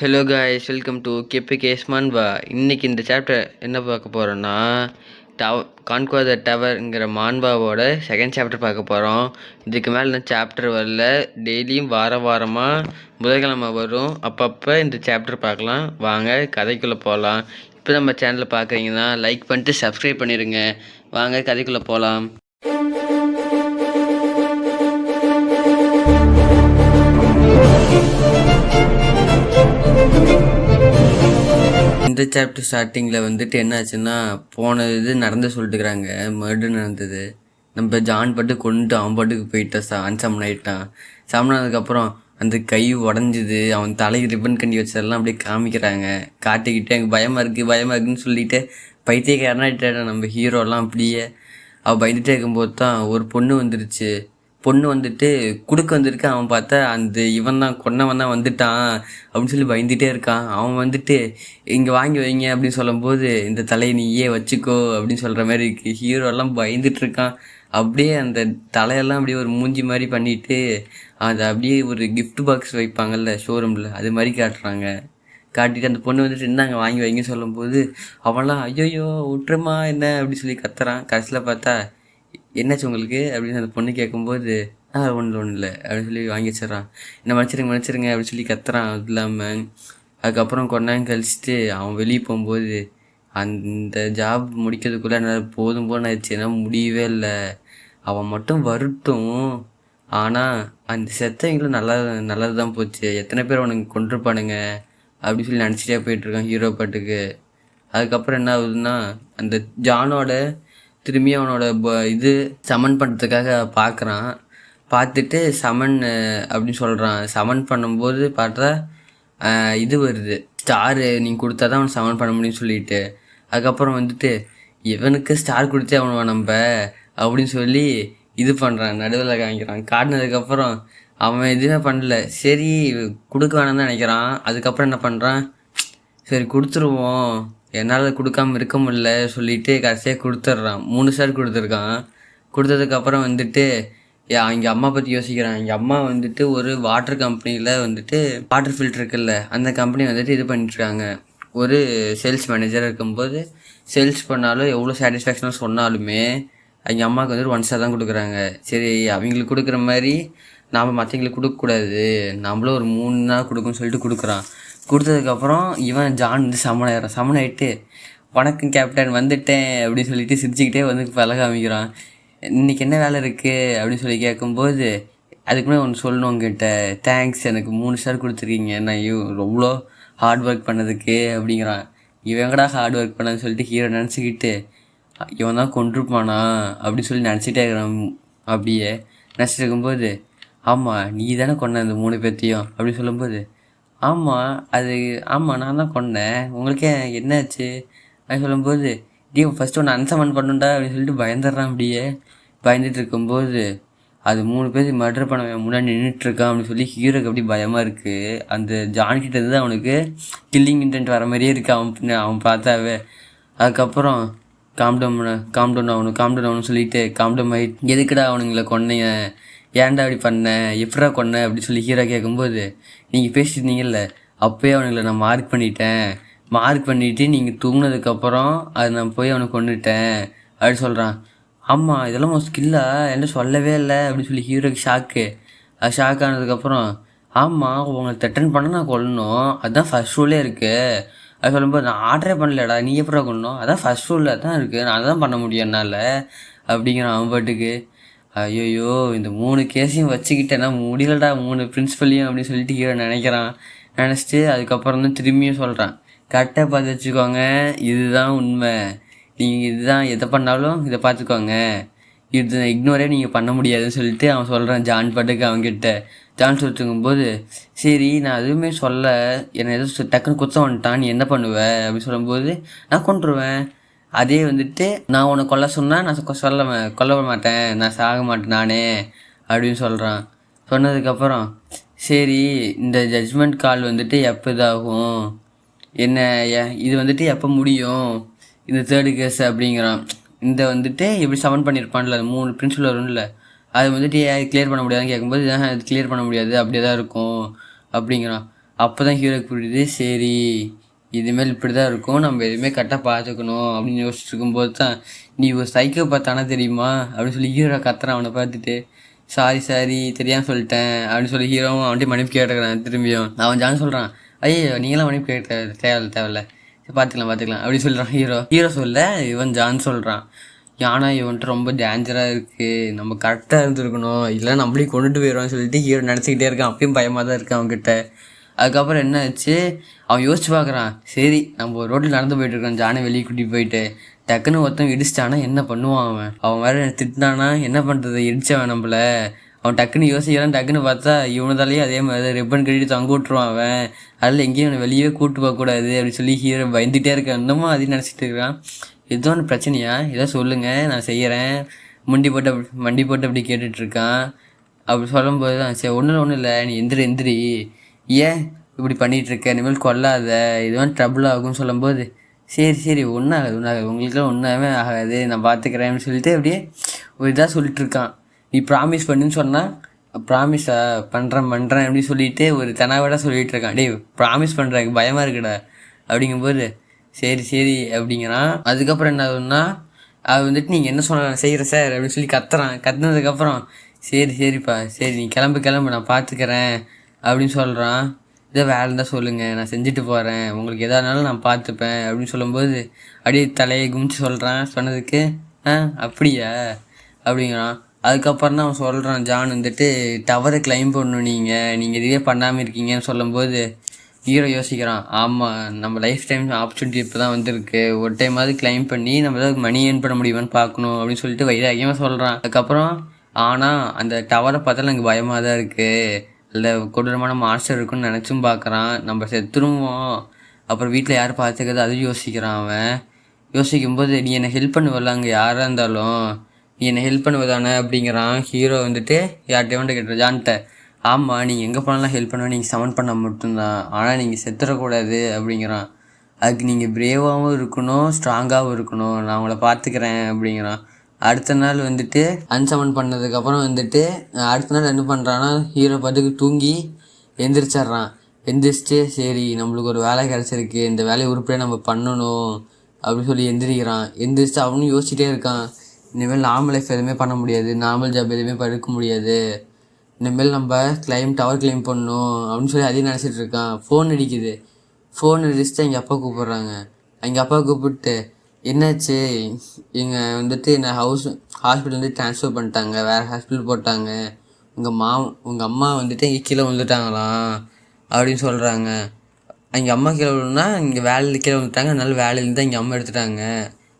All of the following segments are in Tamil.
ஹலோ காய்ஸ், வெல்கம் டு கேபிகேஸ் மான்வா. இன்றைக்கி இந்த சாப்டர் என்ன பார்க்க போகிறோன்னா, கான்குவர் த டவர்ங்கிற மான்வாவோட செகண்ட் சாப்டர் பார்க்க போகிறோம். இதுக்கு மேலே இந்த சாப்டர் வரல, டெய்லியும் வாரமாக புதன்கிழமை வரும். அப்பப்போ இந்த சாப்டர் பார்க்கலாம். வாங்க கதைக்குள்ளே போகலாம். இப்போ நம்ம சேனலை பார்க்குறீங்கன்னா லைக் பண்ணிட்டு சப்ஸ்கிரைப் பண்ணிடுங்க. வாங்க கதைக்குள்ளே போகலாம். இந்த சாப்டர் ஸ்டார்டிங்கில் வந்துட்டு என்ன ஆச்சுன்னா, போன இது நடந்து சொல்லிட்டுக்கிறாங்க, மர்டர் நடந்தது. நம்ம ஜான் பாட்டு கொண்டு அவன் பாட்டுக்கு போயிட்டான், அன்சமன் ஆகிட்டான். சமனானதுக்கப்புறம் அந்த கை உடஞ்சிது, அவன் தலைக்கு ரிப்பன் கண்டி வச்சதெல்லாம் அப்படியே காமிக்கிறாங்க. காட்டிக்கிட்டு எனக்கு பயமாக இருக்குன்னு சொல்லிட்டு பைத்தியக்காரனாகிட்டான் நம்ம ஹீரோலாம். அப்படியே அவள் பயந்துகிட்டே இருக்கும்போது தான் ஒரு பொண்ணு வந்துருச்சு. பொண்ணு வந்துட்டு குடுக்க வந்திருக்கான். அவன் பார்த்தா அந்த இவன் தான் கொன்னவன் தான் வந்துட்டான் அப்படின்னு சொல்லி பயந்துகிட்டே இருக்கான். அவன் வந்துட்டு இங்கே வாங்கி வைங்க அப்படின்னு சொல்லும்போது, இந்த தலையை நீயே வச்சுக்கோ அப்படின்னு சொல்கிற மாதிரி இருக்கு. ஹீரோலாம் பயந்துட்டு இருக்கான். அப்படியே அந்த தலையெல்லாம் அப்படியே ஒரு மூஞ்சி மாதிரி பண்ணிட்டு அதை அப்படியே ஒரு கிஃப்ட் பாக்ஸ் வைப்பாங்கல்ல ஷோரூமில், அது மாதிரி காட்டுறாங்க. காட்டிட்டு அந்த பொண்ணு வந்துட்டு இருந்தாங்க வாங்கி வைங்க சொல்லும்போது அவன்லாம் ஐயோயோ விட்டுருமா என்ன அப்படின்னு சொல்லி கத்துறான். கடைசியில் பார்த்தா என்னாச்சு உங்களுக்கு அப்படின்னு அந்த பொண்ணு கேட்கும்போது ஒன்றும் இல்லை அப்படின்னு சொல்லி வாங்கி வச்சிடறான். என்ன மன்னிச்சிருங்க அப்படின்னு சொல்லி கத்துறான். அது இல்லாமல் அதுக்கப்புறம் கொஞ்ச நேரம் கழிச்சுட்டு அவன் வெளியே போகும்போது அந்த ஜாப் முடிக்கிறதுக்குள்ளே என்னால் போதும் ஆயிடுச்சு, ஏன்னா முடியவே இல்லை. அவன் மட்டும் வரட்டும், ஆனால் அந்த செத்தவங்களும் நல்லது தான் போச்சு. எத்தனை பேர் அவனுக்கு கொண்டிருப்பானுங்க அப்படின்னு சொல்லி நினச்சிட்டே போயிட்டுருக்கான் ஹீரோ பாட்டுக்கு. அதுக்கப்புறம் என்ன ஆகுதுன்னா, அந்த ஜானோட திரும்பி அவனோட இது சமன் பண்ணுறதுக்காக பார்க்குறான். பார்த்துட்டு சமன் அப்படின்னு சொல்கிறான். சமன் பண்ணும்போது பார்த்தா இது வருது, ஸ்டாரு நீங்கள் கொடுத்தா தான் அவன் சமன் பண்ண முடியும்னு சொல்லிட்டு. அதுக்கப்புறம் வந்துட்டு இவனுக்கு ஸ்டார் கொடுத்தே அவனுவா நம்ம அப்படின்னு சொல்லி இது பண்ணுறான், நடுவில் காமிக்கிறான். காட்டினதுக்கப்புறம் அவன் எதுவுமே பண்ணல. சரி கொடுக்க வேணாம் தான் நினைக்கிறான். அதுக்கப்புறம் என்ன பண்ணுறான், சரி கொடுத்துருவோம், என்னால் கொடுக்காம இருக்க முடியல சொல்லிட்டு கடைசியாக கொடுத்துட்றான். 3 ஸ்டார் கொடுத்துருக்கான். கொடுத்ததுக்கப்புறம் வந்துட்டு எங்கள் அம்மா பற்றி யோசிக்கிறான். எங்கள் அம்மா வந்துட்டு ஒரு வாட்டர் கம்பெனியில் வந்துட்டு வாட்டர் ஃபில்டர் இருக்குல்ல, அந்த கம்பெனி வந்துட்டு இது பண்ணிட்டுருக்காங்க. ஒரு சேல்ஸ் மேனேஜராக இருக்கும்போது சேல்ஸ் பண்ணாலும் எவ்வளோ சாட்டிஸ்ஃபேக்ஷனாக சொன்னாலுமே எங்கள் அம்மாவுக்கு வந்துட்டு 1 ஸ்டார் தான் கொடுக்குறாங்க. சரி அவங்களுக்கு கொடுக்குற மாதிரி நாம் மற்றவங்களுக்கு கொடுக்கக்கூடாது, நம்மளும் ஒரு 3 தான் கொடுக்குன்னு சொல்லிட்டு கொடுக்குறான். கொடுத்ததுக்கப்புறம் இவன் ஜான் வந்து சமனாயிட்டு வணக்கம் கேப்டன் வந்துட்டேன் அப்படின்னு சொல்லிட்டு சிரிச்சுக்கிட்டே வந்து பழக காமிக்கிறான். இன்றைக்கி என்ன வேலை இருக்குது அப்படின்னு சொல்லி கேட்கும்போது, அதுக்கு முன்னாடி ஒன்று சொல்லணும் உங்ககிட்ட, தேங்க்ஸ் எனக்கு 3 ஸ்டார் கொடுத்துருக்கீங்க, நான் எவ்வளோ ஹார்ட் ஒர்க் பண்ணதுக்கு அப்படிங்கிறான். இவங்கடா ஹார்ட் ஒர்க் பண்ணான்னு சொல்லிட்டு ஹீரோ நினச்சிக்கிட்டு இவன் தான் கொண்டிருப்பானா அப்படின்னு சொல்லி நினச்சிட்டே இருக்கிறான். அப்படியே நினச்சிட்டு இருக்கும்போது, ஆமாம் நீ தானே கொண்ட அந்த 3 பேர்த்தையும் அப்படின்னு சொல்லும்போது, ஆமாம் நான் தான் கொண்டேன், உங்களுக்கே என்னாச்சு அப்படின்னு சொல்லும்போது, ஃபஸ்ட்டு ஒன்று அன்சமன் பண்ணுண்டா அப்படின்னு சொல்லிட்டு பயந்துடுறான். அப்படியே பயந்துட்டு இருக்கும்போது அது 3 பேர் மர்டர் பண்ண முன்னாடி நின்றுட்டுருக்கான் அப்படின்னு சொல்லி ஹீரோக்கு அப்படி பயமாக இருக்குது. அந்த ஜான்கிட்ட இருந்து அவனுக்கு கில்லிங் இன்டென்ட் வர மாதிரியே இருக்குது அவன் பார்த்தாவே. அதுக்கப்புறம் காம்டவுன் ஆகணும்னு சொல்லிட்டு காம்டவுன் ஆகிட்டு, எதுக்குடா அவனுங்களை கொன்னைய, ஏன்டா அப்படி பண்ணேன், எப்படா கொன்னேன் அப்படின்னு சொல்லி ஹீரோ கேட்கும்போது, நீங்கள் பேசியிருந்தீங்கல்ல அப்போயே அவனுங்களை நான் மார்க் பண்ணிவிட்டு நீங்கள் தூங்கினதுக்கப்புறம் அதை நான் போய் அவனை கொண்டுட்டேன் அப்படின்னு சொல்கிறான். ஆமாம் இதெல்லாம் உன் ஸ்கில்லா என்ன சொல்லவே இல்லை அப்படின்னு சொல்லி ஹீரோக்கு ஷாக் ஆனதுக்கப்புறம், ஆமாம் உங்களை த்ரெட்டன் பண்ண நான் கொல்லணும், அதுதான் ஃபர்ஸ்ட் ரூலே இருக்குது. அது சொல்லும்போது, நான் ஆர்டரே பண்ணலடா, நீ எப்படா கொள்ளணும், அதான் ஃபர்ஸ்ட் ரூலில் தான் இருக்குது, நான் தான் பண்ண முடியும் என்னால் அப்படிங்கிறான் அவன் பாட்டுக்கு. ஐயோயோ இந்த 3 கேஸையும் வச்சுக்கிட்டேன், நான் முடியலடா 3 பிரின்சிபலையும் அப்படின்னு சொல்லிட்டு ஹீரோ நினச்சிட்டு அதுக்கப்புறம் தான் திரும்பியும் சொல்கிறான், கரெக்டாக பார்த்து வச்சுக்கோங்க, இதுதான் உண்மை, நீங்கள் இதுதான் எதை பண்ணாலும் இதை பார்த்துக்கோங்க, இது இக்னோரே நீங்கள் பண்ண முடியாதுன்னு சொல்லிட்டு அவன் சொல்கிறான் ஜான் பாட்டுக்கு அவன்கிட்ட. ஜான் சொல்லிட்டுருக்கும்போது, சரி நான் எதுவுமே சொல்ல, என்னை எதுவும் டக்குன்னு குத்த வந்துட்டான், நீ என்ன பண்ணுவ அப்படின்னு சொல்லும்போது, நான் கொண்டுருவேன், அதே வந்துட்டு நான் உன்னை கொல்ல சொன்னால் நான் கொல்ல மாட்டேன், நான் சாக மாட்டேன் நானே அப்படின்னு சொல்கிறான். சொன்னதுக்கப்புறம் சரி இந்த ஜட்ஜ்மெண்ட் கால் வந்துட்டு எப்போ இதாகும், என்ன இது வந்துட்டு எப்போ முடியும் இந்த 3rd கேஸ் அப்படிங்கிறான். இந்த வந்துட்டு இப்படி சமன் பண்ணியிருப்பான்ல 3 பிரின்சிபல் வரும்ல, அது வந்துட்டு கிளியர் பண்ண முடியாதுன்னு கேட்கும்போது, இது கிளியர் பண்ண முடியாது அப்படியே தான் இருக்கும் அப்படிங்கிறான். அப்போ தான் ஹீரோக்கு புரியுது, சரி இதுமாரி இப்படி தான் இருக்கும், நம்ம எதுவுமே கரெக்டாக பார்த்துக்கணும் அப்படின்னு யோசிச்சுட்டு இருக்கும்போது தான், நீ ஒரு சைக்கோ பார்த்தானா தெரியுமா அப்படின்னு சொல்லி ஹீரோ கத்துறான் அவனை பார்த்துட்டு. சாரி தெரியாமல் சொல்லிட்டேன் அப்படின்னு சொல்லி ஹீரோவும் அவன்கிட்ட மன்னிப்பு கேட்டுக்கிறான். திரும்பியும் அவன் ஜான் சொல்கிறான், ஐயோ நீங்களாம் மன்னிப்பு கேட்க தேவையில்ல பார்த்துக்கலாம் அப்படின்னு சொல்கிறான் ஹீரோ சொல்ல இவன் ஜான் சொல்கிறான், ஏன்னா இவன்ட்டு ரொம்ப டேஞ்சராக இருக்குது, நம்ம கரெக்டாக இருந்துருக்கணும், இல்லை நம்மளையும் கொண்டுட்டு போயிடுவான்னு சொல்லிட்டு ஹீரோ நினச்சிக்கிட்டே இருக்கான். அப்பயும் பயமாக தான் இருக்கான் அவன்கிட்ட. அதுக்கப்புறம் என்ன ஆச்சு, அவன் யோசிச்சு பார்க்குறான், சரி நம்ம ஒரு ரோட்டில் நடந்து போயிட்டுருக்கான், ஜானை வெளியே கூட்டிகிட்டு போயிட்டு டக்குன்னு ஒருத்தன் இடிச்சிட்டானா என்ன பண்ணுவான், அவன் வேறு திட்டினானா என்ன பண்ணுறது, இடிச்சவன் நம்மள. அவன் டக்குன்னு யோசிக்கிறான். டக்குன்னு பார்த்தா இவனதாலேயே அதே மாதிரி ரிப்பன் கட்டிட்டு தொங்க விட்டுருவான் அவன். அதில் எங்கேயும் அவனை வெளியே கூப்பிட்டு போகக்கூடாது அப்படின்னு சொல்லி ஹீரோ பயந்துகிட்டே இருக்கான். இன்னமும் அதையும் நினச்சிட்டு இருக்கிறான். ஏதோ ஒன்று பிரச்சனையா, ஏதோ சொல்லுங்கள் நான் செய்கிறேன், மண்டி போட்டு அப்படி கேட்டுட்ருக்கான். அப்படி சொல்லும்போது தான், சரி ஒன்றும் இல்லை, நீ எந்திரி, ஏன் இப்படி பண்ணிகிட்ருக்க, இனிமேல் கொல்லாத, இதுவும் ட்ரபுள் ஆகும்னு சொல்லும்போது, சரி ஒன்றாகாது உங்களுக்குலாம் ஒன்றாவே ஆகாது, நான் பார்த்துக்கிறேன்னு சொல்லிட்டு அப்படியே ஒரு இதாக சொல்லிட்டுருக்கான். நீ ப்ராமிஸ் பண்ணுன்னு சொன்னால், ப்ராமிஸா பண்ணுறேன் அப்படின்னு சொல்லிட்டு ஒரு தெனாவிட சொல்லிகிட்டு இருக்கான். டேய் ப்ராமிஸ் பண்ணுறேன் பயமாக இருக்குடா அப்படிங்கும்போது, சரி அப்படிங்கிறான். அதுக்கப்புறம் என்ன ஆகுதுன்னா, அது வந்துட்டு நீங்கள் என்ன சொன்ன செய்கிறேன் சார் அப்படின்னு சொல்லி கத்துனதுக்கப்புறம், சரிப்பா சரி நீ கிளம்பு நான் பார்த்துக்கிறேன் அப்படின்னு சொல்கிறான். இதை வேலை இருந்தால் சொல்லுங்கள், நான் செஞ்சுட்டு போகிறேன், உங்களுக்கு எதானாலும் நான் பார்த்துப்பேன் அப்படின்னு சொல்லும்போது அப்படியே தலையை குமிச்சு சொல்கிறான். சொன்னதுக்கு அப்படியா அப்படிங்கிறான். அதுக்கப்புறம் தான் அவன் சொல்கிறான், ஜான் வந்துட்டு டவரை கிளைம் பண்ணணும், நீங்கள் இதுவே பண்ணாமல் இருக்கீங்கன்னு சொல்லும்போது ஹீரோ யோசிக்கிறான், ஆமாம் நம்ம லைஃப் டைம் ஆப்பர்ச்சுனிட்டி இப்போ தான் வந்திருக்கு, ஒரு டைமாவது கிளைம் பண்ணி நம்ம ஏதாவது மணி ஏர்ன் பண்ண முடியுமான்னு பார்க்கணும் அப்படின்னு சொல்லிட்டு வைராகியமாக சொல்கிறான். அதுக்கப்புறம் ஆனால் அந்த டவரை பார்த்தாலும் எனக்கு பயமாக தான் இருக்குது, இல்லை கொடூரமான மாஸ்டர் இருக்குன்னு நினச்சும் பார்க்குறான், நம்ம செத்துருவோம், அப்புறம் வீட்டில் யார் பார்த்துக்கிறது அதுவும் யோசிக்கிறான். அவன் யோசிக்கும்போது, நீ என்னை ஹெல்ப் பண்ணுவல அங்கே யாராக இருந்தாலும், நீ என்னை ஹெல்ப் பண்ணுவதானே அப்படிங்கிறான். ஹீரோ வந்துட்டு யார்கிட்ட கேட்டுற ஜான்கிட்ட, ஆமாம் நீங்கள் எங்கே போனாலும் ஹெல்ப் பண்ணுவேன், நீங்கள் சமன் பண்ண மட்டும்தான், ஆனால் நீங்கள் செத்துடக்கூடாது அப்படிங்கிறான். அதுக்கு நீங்கள் பிரேவாகவும் இருக்கணும், ஸ்ட்ராங்காகவும் இருக்கணும், நான் உங்களை பார்த்துக்கிறேன் அப்படிங்கிறான். அடுத்த நாள் வந்துட்டு அன்சமன் பண்ணதுக்கப்புறம் வந்துட்டு அடுத்த நாள் என்ன பண்ணுறான்னா, ஹீரோ பாட்டுக்கு தூங்கி எந்திரிச்சிட்றான். எந்திரிச்சிட்டு சரி நம்மளுக்கு ஒரு வேலை கிடச்சிருக்கு, இந்த வேலையை உருப்படியாக நம்ம பண்ணணும் அப்படின்னு சொல்லி எந்திரிக்கிறான். எந்திரிச்சு அவனும் யோசிச்சுட்டே இருக்கான், இனிமேல் நார்மல் லைஃப் எதுவுமே பண்ண முடியாது, நார்மல் ஜாப் எதுவுமே படுக்க முடியாது, இனிமேல் நம்ம டவர் கிளைம் பண்ணணும் அப்படின்னு சொல்லி அதையும் நினச்சிட்டு இருக்கான். ஃபோன் அடிக்குது. ஃபோன் அடிச்சுட்டு எங்கள் அப்பா கூப்பிட்றாங்க. எங்கள் அப்பா கூப்பிட்டு, என்னாச்சு, இங்கே வந்துட்டு என்னை ஹாஸ்பிட்டல் ட்ரான்ஸ்ஃபர் பண்ணிட்டாங்க, வேறு ஹாஸ்பிட்டல் போட்டாங்க, உங்கள் அம்மா வந்துட்டு இங்கே கீழே விழுந்துட்டாங்களாம் அப்படின்னு சொல்கிறாங்க. எங்கள் அம்மா கீழே விழுந்தா இங்கே வேலையில் கீழே விழுந்துட்டாங்க, அதனால வேலையிலேருந்து தான் எங்கள் அம்மா எடுத்துட்டாங்க,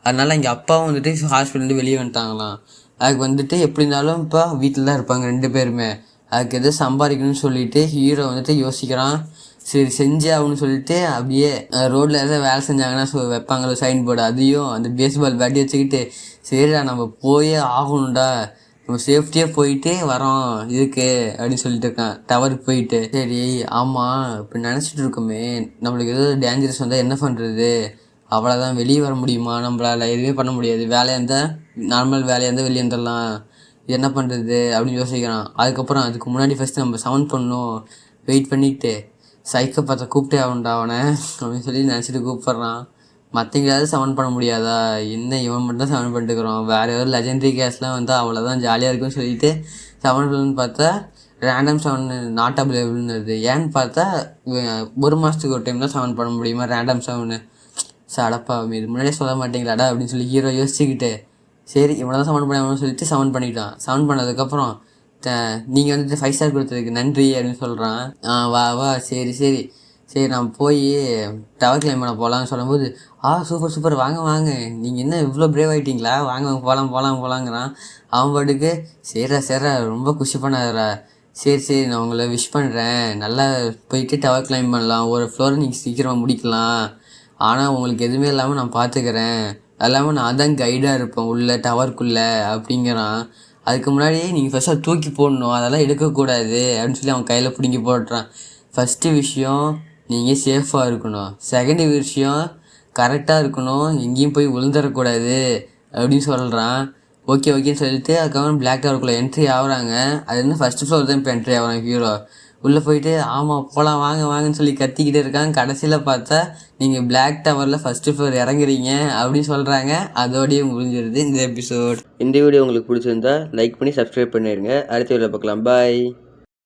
அதனால் எங்கள் அப்பாவும் வந்துட்டு ஹாஸ்பிட்டல்லேருந்து வெளியே வந்துட்டாங்களாம். அதுக்கு வந்துட்டு எப்படி இருந்தாலும் இப்போ வீட்டில் தான் இருப்பாங்க 2 பேருமே, அதுக்கு எதோ சம்பாதிக்கணும்னு சொல்லிட்டு ஹீரோ வந்துட்டு யோசிக்கிறான். சரி செஞ்சு ஆகுன்னு சொல்லிட்டு அப்படியே ரோட்டில் எதாவது வேலை செஞ்சாங்கன்னா வைப்பாங்களோ சைன் போர்டு, அதையும் அந்த பேஸ்பால் பேட்டி வச்சுக்கிட்டு, சரிடா நம்ம போயே ஆகணும்டா, நம்ம சேஃப்டியாக போயிட்டு வரோம் இதுக்கு அப்படின்னு சொல்லிட்டு இருக்கான். டவருக்கு போயிட்டு, சரி ஆமாம் இப்போ நினச்சிட்டு இருக்கோமே, நம்மளுக்கு எதாவது டேஞ்சரஸ் வந்தால் என்ன பண்ணுறது, அவ்வளோதான், வெளியே வர முடியுமா நம்மளால், எதுவுமே பண்ண முடியாது, வேலையாக இருந்தால் நார்மல் வேலையாக இருந்தால் வெளியே வந்துடலாம், இது என்ன பண்ணுறது அப்படின்னு யோசிக்கிறான். அதுக்கப்புறம் அதுக்கு முன்னாடி ஃபஸ்ட்டு நம்ம சவுண்ட் பண்ணணும், வெயிட் பண்ணிவிட்டு சைக்கோ பார்த்த கூப்பிட்டே ஆகணும்டா அவனை அப்படின்னு சொல்லி நினச்சிட்டு கூப்பிட்றான். மற்றவங்களாவது சவுண்ட் பண்ண முடியாதா, என்ன இவன் மட்டும் சவுண்ட் பண்ணிட்டுக்கிறோம், வேறு ஏதாவது லெஜெண்டரி கேஸ்லாம் வந்தால் அவ்வளோதான் ஜாலியாக இருக்குன்னு சொல்லிட்டு சவுண்ட் பண்ணணும்னு பார்த்தா ரேண்டம் சவுண்டு நாட் அவைலபிள்னு, ஏன்னு பார்த்தா 1 மாதத்துக்கு ஒரு டைம் தான் சவுண்ட் பண்ண முடியுமா ரேண்டம் சவுண்டு. சடப்பா இது முன்னாடியே சொல்ல மாட்டேங்களாடா அப்படின்னு சொல்லி ஹீரோ யோசிச்சுக்கிட்டு, சரி இவனை தான் சவுண்ட் பண்ணாமல் சொல்லிட்டு சவுண்ட் பண்ணிட்டான். சவுண்ட் பண்ணதுக்கப்புறம், நீங்கள் வந்துட்டு 5 ஸ்டார் கொடுத்ததுக்கு நன்றி அப்படின்னு சொல்கிறான். வா சரி நான் போய் டவர் கிளைம் பண்ண போகலான்னு சொல்லும்போது, சூப்பர் வாங்க நீங்கள் என்ன இவ்வளோ பிரேவ் ஆகிட்டீங்களா, வாங்க போகலாங்கிறான். அவன் பாட்டுக்கு சரிடா ரொம்ப குஷி பண்ணாதரா, சரி நான் உங்களை விஷ் பண்ணுறேன், நல்லா போயிட்டு டவர் கிளைம் பண்ணலாம், ஒரு ஃப்ளோரை நீங்கள் சீக்கிரமாக முடிக்கலாம், ஆனால் உங்களுக்கு எதுவுமே இல்லாமல் நான் பார்த்துக்கிறேன், அது இல்லாமல் நான் தான் கைடாக இருப்பேன் உள்ளே டவருக்குள்ளே அப்படிங்கிறான். அதுக்கு முன்னாடி நீங்கள் ஃபஸ்ட்டாக தூக்கி போடணும், அதெல்லாம் எடுக்கக்கூடாது அப்படின்னு சொல்லி அவன் கையில் பிடுங்கி போடுறான். ஃபஸ்ட்டு விஷயம் நீங்கள் சேஃபாக இருக்கணும், செகண்ட் விஷயம் கரெக்டாக இருக்கணும், எங்கேயும் போய் விழுந்துடக்கூடாது அப்படின்னு சொல்கிறான். ஓகேன்னு சொல்லிட்டு அதுக்கப்புறம் பிளாக் டவருக்குள்ளே என்ட்ரி ஆகுறாங்க. அது வந்து ஃபஸ்ட்டு ஃப்ளோர் தான் இப்போ என்ட்ரி ஆகுறாங்க ஹீரோ. உள்ளே போயிட்டு ஆமாம் போகலாம் வாங்க வாங்கன்னு சொல்லி கத்திக்கிட்டே இருக்காங்க. கடைசியில் பார்த்தா நீங்கள் பிளாக் டவரில் ஃபஸ்ட்டு ஃப்ளோர் இறங்குறீங்க அப்படின்னு சொல்கிறாங்க. அதோடய முடிஞ்சிருது இந்த எபிசோட். இந்த வீடியோ உங்களுக்கு பிடிச்சிருந்தா லைக் பண்ணி சப்ஸ்கிரைப் பண்ணிடுங்க. அடுத்த வீடியோவில் பார்க்கலாம். பாய்.